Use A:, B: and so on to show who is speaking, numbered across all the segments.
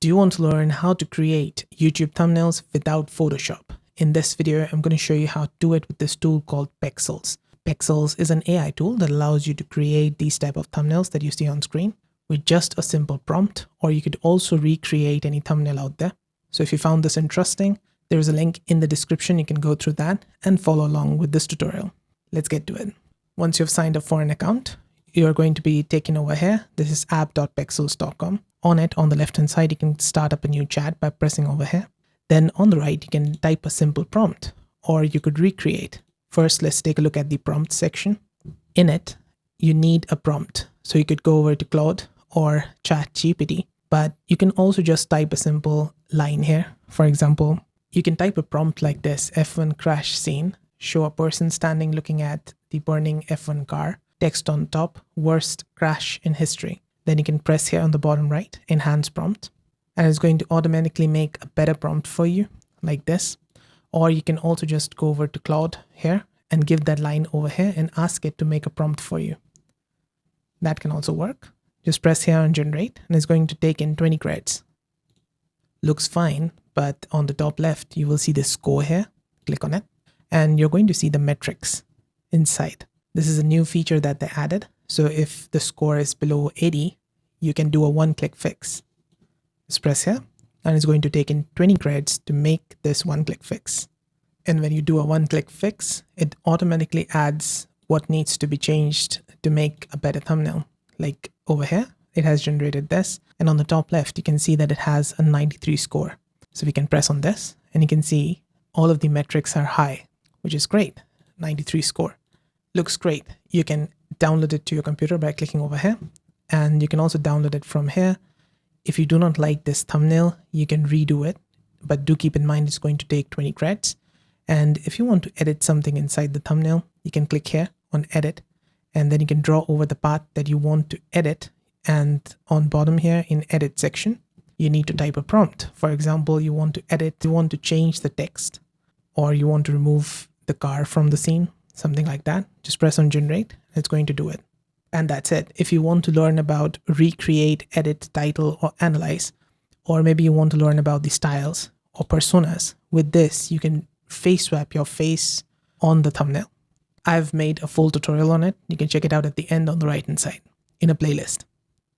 A: Do you want to learn how to create YouTube thumbnails without Photoshop? In this video, I'm going to show you how to do it with this tool called Pexels. Pexels is an AI tool that allows you to create these type of thumbnails that you see on screen with just a simple prompt, or you could also recreate any thumbnail out there. So if you found this interesting, there is a link in the description. You can go through that and follow along with this tutorial. Let's get to it. Once you've signed up for an account, you're going to be taken over here. This is app.pexels.com. On it, on the left-hand side, you can start up a new chat by pressing over here. Then on the right, you can type a simple prompt, or you could recreate. First, let's take a look at the prompt section. In it, you need a prompt. So you could go over to Claude or ChatGPT, but you can also just type a simple line here. For example, you can type a prompt like this: F1 crash scene, show a person standing looking at the burning F1 car, text on top, worst crash in history. Then you can press here on the bottom right, enhance prompt, and it's going to automatically make a better prompt for you like this. Or you can also just go over to Claude here and give that line over here and ask it to make a prompt for you. That can also work. Just press here on generate and it's going to take in 20 credits. Looks fine, but on the top left, you will see the score here. Click on it and you're going to see the metrics inside. This is a new feature that they added. So if the score is below 80, you can do a one-click fix. Just press here and it's going to take in 20 credits to make this one-click fix. And when you do a one-click fix, it automatically adds what needs to be changed to make a better thumbnail. Like over here, it has generated this. And on the top left, you can see that it has a 93 score. So we can press on this and you can see all of the metrics are high, which is great. 93 score. Looks great. You can download it to your computer by clicking over here. And you can also download it from here. If you do not like this thumbnail, you can redo it. But do keep in mind it's going to take 20 credits. And if you want to edit something inside the thumbnail, you can click here on edit. And then you can draw over the part that you want to edit. And on bottom here in edit section, you need to type a prompt. For example, you want to edit, you want to change the text, or you want to remove the car from the scene, something like that. Just press on generate. It's going to do it. And that's it. If you want to learn about recreate, edit, title, or analyze, or maybe you want to learn about the styles or personas, with this, you can face swap your face on the thumbnail. I've made a full tutorial on it. You can check it out at the end on the right-hand side in a playlist.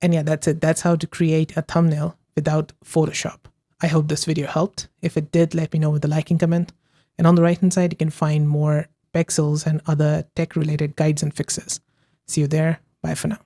A: And yeah, that's it. That's how to create a thumbnail without Photoshop. I hope this video helped. If it did, let me know with a liking comment. And on the right-hand side, you can find more Pexels and other tech-related guides and fixes. See you there. Bye for now.